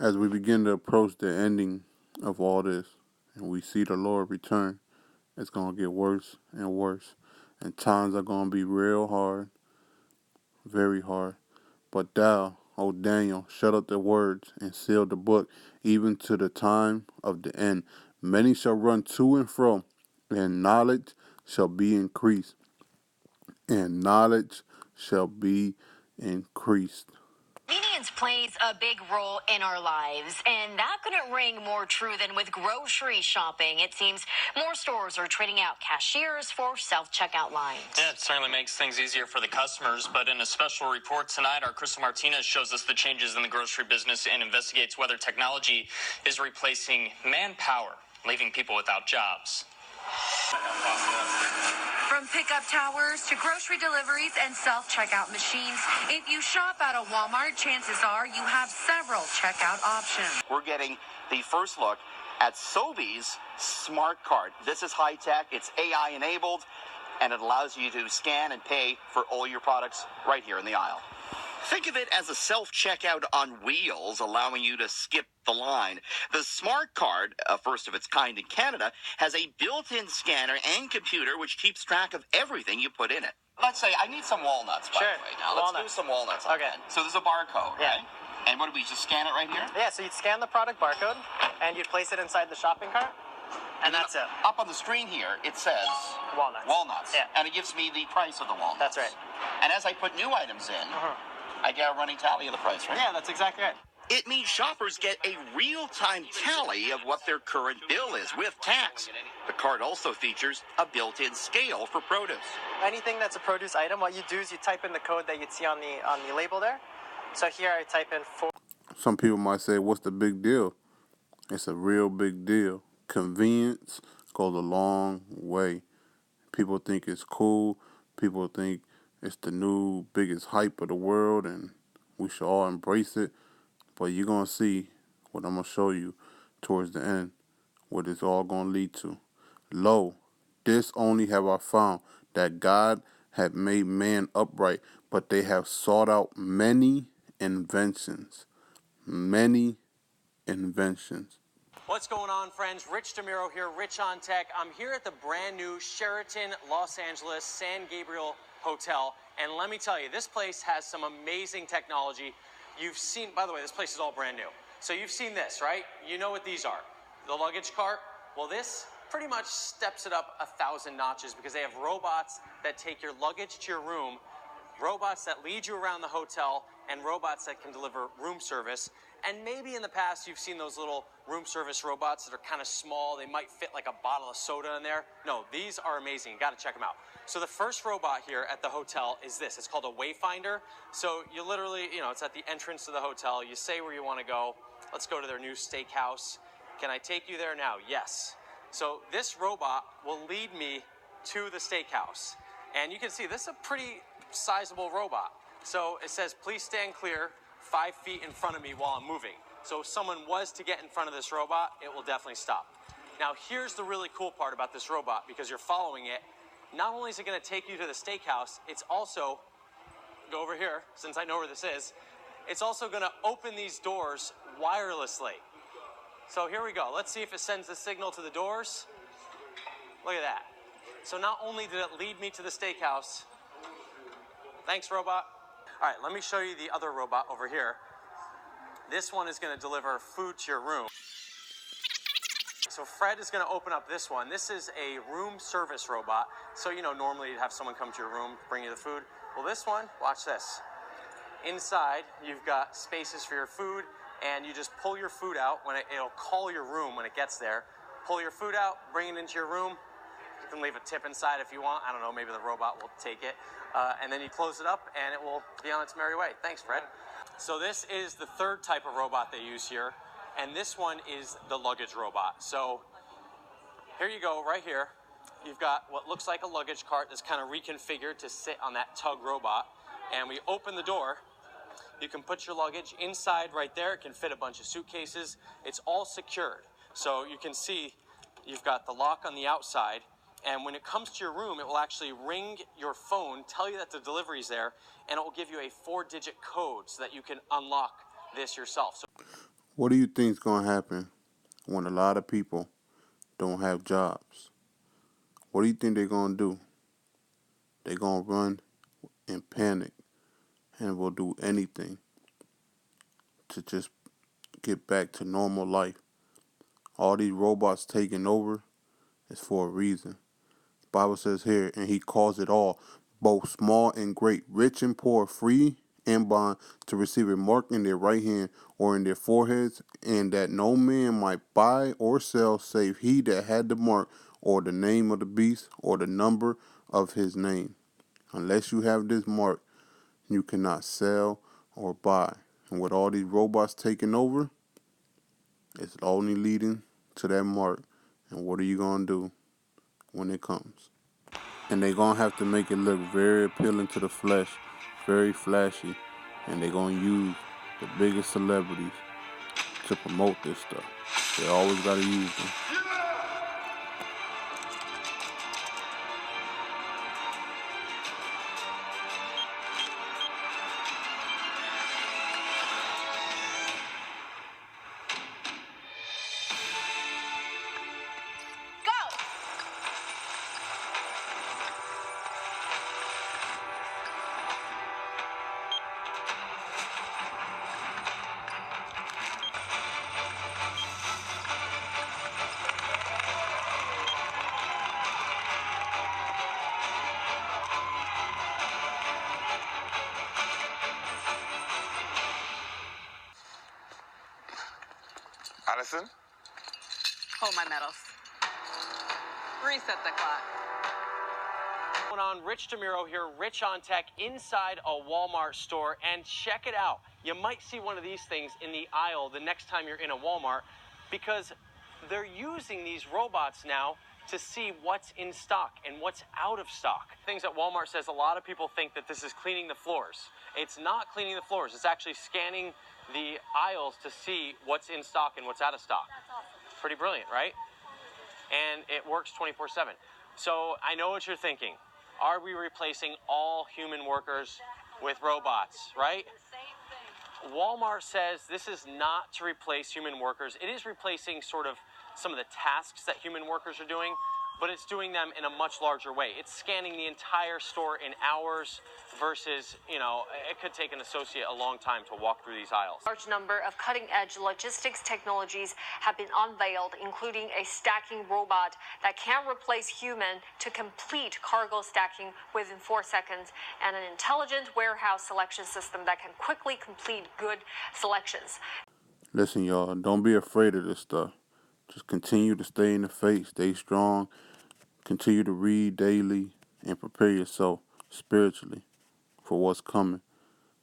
As we begin to approach the ending of all this and we see the Lord return, it's going to get worse and worse. And times are going to be real hard, very hard. But thou, O Daniel, shut up the words and seal the book, even to the time of the end. Many shall run to and fro, and knowledge shall be increased. And knowledge shall be increased. Convenience plays a big role in our lives, and that couldn't ring more true than with grocery shopping. It seems more stores are trading out cashiers for self-checkout lines. Yeah, it certainly makes things easier for the customers, but in a special report tonight, our Crystal Martinez shows us the changes in the grocery business and investigates whether technology is replacing manpower, leaving people without jobs. From pickup towers to grocery deliveries and self-checkout machines, if you shop at a Walmart, chances are you have several checkout options. We're getting the first look at Sobeys Smart Card. This is high-tech, it's AI-enabled, and it allows you to scan and pay for all your products right here in the aisle. Think of it as a self-checkout on wheels, allowing you to skip the line. The Smart Card, first of its kind in Canada, has a built-in scanner and computer which keeps track of everything you put in it. Let's say I need some walnuts, by the way. Now, let's do some walnuts. Okay. So there's a barcode, Yeah. right? And what do we just scan it right here? Yeah, so you'd scan the product barcode, and you'd place it inside the shopping cart, and that's it. Up on the screen here, it says Walnuts. Walnuts. Yeah. And it gives me the price of the walnuts. That's right. And as I put new items in, I get a running tally of the price, right? Yeah, that's exactly right. It means shoppers get a real-time tally of what their current bill is with tax. The card also features a built-in scale for produce. Anything that's a produce item, what you do is you type in the code that you'd see on the label there. So here I type in 4. Some people might say, what's the big deal? It's a real big deal. Convenience goes a long way. People think it's cool. People think it's the new biggest hype of the world, and we should all embrace it. But you're going to see what I'm going to show you towards the end, what it's all going to lead to. Lo, this only have I found, that God had made man upright, but they have sought out many inventions. Many inventions. What's going on, friends? Rich DeMiro here, Rich on Tech. I'm here at the brand new Sheraton Los Angeles San Gabriel Hotel, and let me tell you, this place has some amazing technology. You've seen, by the way, this place is all brand new. So you've seen this, right? You know what these are. The luggage cart. Well, this pretty much steps it up 1,000 notches because they have robots that take your luggage to your room, robots that lead you around the hotel, and robots that can deliver room service. And maybe in the past you've seen those little room service robots that are kind of small. They might fit like a bottle of soda in there. No, these are amazing. You got to check them out. So the first robot here at the hotel is this. It's called a Wayfinder. So you literally, it's at the entrance to the hotel. You say where you want to go. Let's go to their new steakhouse. Can I take you there now? Yes. So this robot will lead me to the steakhouse. And you can see this is a pretty sizable robot. So it says, please stand clear 5 feet in front of me while I'm moving. So if someone was to get in front of this robot, it will definitely stop. Now here's the really cool part about this robot, because you're following it. Not only is it going to take you to the steakhouse, it's also, go over here, since I know where this is, it's also going to open these doors wirelessly. So here we go. Let's see if it sends the signal to the doors. Look at that. So not only did it lead me to the steakhouse, thanks, robot. All right, let me show you the other robot over here. This one is going to deliver food to your room. So Fred is going to open up this one. This is a room service robot. So, normally you'd have someone come to your room, bring you the food. Well, this one, watch this. Inside, you've got spaces for your food, and you just pull your food out when it'll call your room when it gets there. Pull your food out, bring it into your room. You can leave a tip inside if you want. I don't know, maybe the robot will take it. And then you close it up, and it will be on its merry way. Thanks, Fred. So this is the third type of robot they use here, and this one is the luggage robot. So here you go, right here. You've got what looks like a luggage cart that's kind of reconfigured to sit on that tug robot, and we open the door. You can put your luggage inside right there. It can fit a bunch of suitcases. It's all secured. So you can see you've got the lock on the outside, and when it comes to your room, it will actually ring your phone, tell you that the delivery's there, and it will give you a 4-digit code so that you can unlock this yourself. What do you think is going to happen when a lot of people don't have jobs? What do you think they're going to do? They're going to run and panic and will do anything to just get back to normal life. All these robots taking over is for a reason. The Bible says here, and he calls it all, both small and great, rich and poor, free and bond, to receive a mark in their right hand or in their foreheads, and that no man might buy or sell save he that had the mark or the name of the beast or the number of his name. Unless you have this mark, you cannot sell or buy. And with all these robots taking over, it's only leading to that mark. And what are you going to do when it comes? And they're going to have to make it look very appealing to the flesh, very flashy. And they're going to use the biggest celebrities to promote this stuff. They always got to use them. Addison? Hold my medals. Reset the clock. Going on, Rich DeMuro here, Rich on Tech, inside a Walmart store, and check it out. You might see one of these things in the aisle the next time you're in a Walmart, because they're using these robots now to see what's in stock and what's out of stock. Things at Walmart says a lot of people think that this is cleaning the floors. It's not cleaning the floors. It's actually scanning the aisles to see what's in stock and what's out of stock. That's awesome. Pretty brilliant, right? And it works 24/7. So I know what you're thinking. Are we replacing all human workers with robots, right? Walmart says this is not to replace human workers. It is replacing sort of some of the tasks that human workers are doing, but it's doing them in a much larger way. It's scanning the entire store in hours versus, it could take an associate a long time to walk through these aisles. A large number of cutting-edge logistics technologies have been unveiled, including a stacking robot that can replace human to complete cargo stacking within 4 seconds, and an intelligent warehouse selection system that can quickly complete good selections. Listen, y'all, don't be afraid of this stuff. Just continue to stay in the faith, stay strong, continue to read daily, and prepare yourself spiritually for what's coming.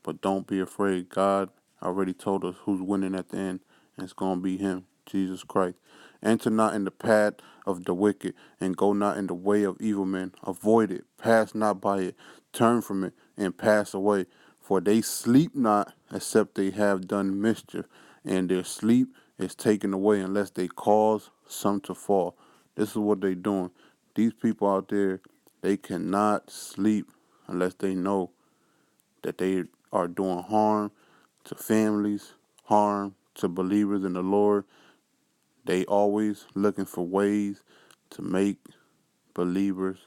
But don't be afraid. God already told us who's winning at the end, and it's going to be him, Jesus Christ. Enter not in the path of the wicked, and go not in the way of evil men. Avoid it, pass not by it, turn from it, and pass away. For they sleep not, except they have done mischief, and their sleep is taken away unless they cause some to fall. This is what they're doing. These people out there, they cannot sleep unless they know that they are doing harm to families, harm to believers in the Lord. They always looking for ways to make believers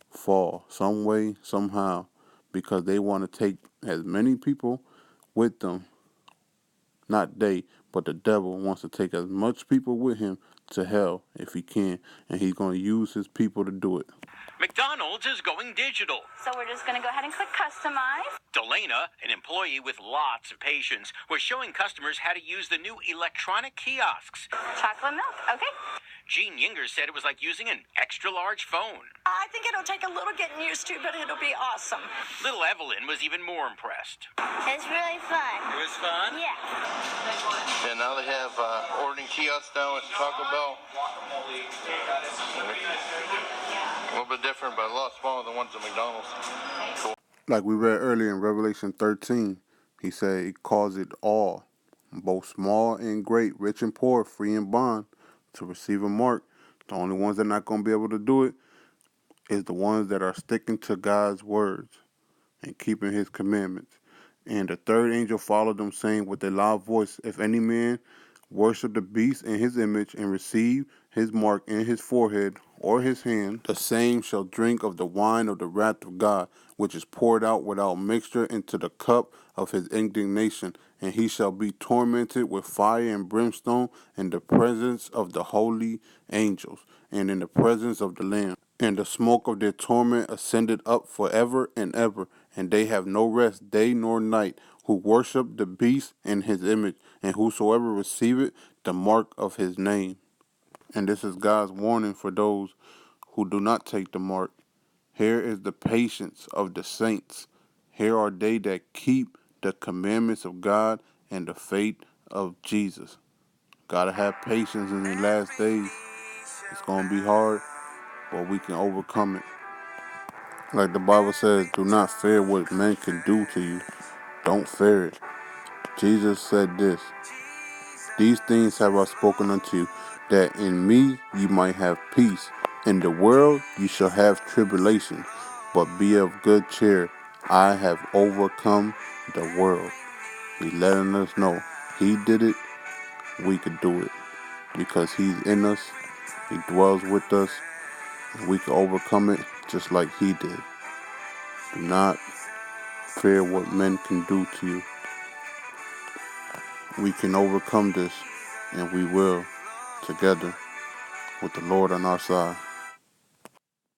fall some way, somehow, because they want to take as many people with them. Not they, but the devil wants to take as much people with him to hell if he can, and he's going to use his people to do it. McDonald's is going digital. So we're just going to go ahead and click customize. Delana, an employee with lots of patience, was showing customers how to use the new electronic kiosks. Chocolate milk. Okay. Gene Yinger said it was like using an extra-large phone. I think it'll take a little getting used to, but it'll be awesome. Little Evelyn was even more impressed. It's really fun. It was fun? Yeah. And now they have ordering kiosks down at Taco Bell. A little bit different, but a lot smaller than ones at McDonald's. Cool. Like we read earlier in Revelation 13, he said he calls it all, both small and great, rich and poor, free and bond, to receive a mark. The only ones that are not going to be able to do it is the ones that are sticking to God's words and keeping his commandments. And the third angel followed them, saying with a loud voice, if any man worship the beast in his image, and receive his mark in his forehead or his hand, the same shall drink of the wine of the wrath of God, which is poured out without mixture into the cup of his indignation, and he shall be tormented with fire and brimstone in the presence of the holy angels, and in the presence of the Lamb. And the smoke of their torment ascended up forever and ever, and they have no rest day nor night, who worship the beast in his image, and whosoever receiveth the mark of his name. And this is God's warning for those who do not take the mark. Here is the patience of the saints. Here are they that keep the commandments of God and the faith of Jesus. Gotta have patience in the last days. It's gonna be hard, but we can overcome it. Like the Bible says, do not fear what men can do to you. Don't fear it. Jesus said this, these things have I spoken unto you, that in me you might have peace. In the world you shall have tribulation, but be of good cheer. I have overcome the world. He's letting us know he did it, we could do it. Because he's in us, he dwells with us, and we can overcome it just like he did. Do not fear what men can do to you. We can overcome this, and we will, together with the Lord on our side.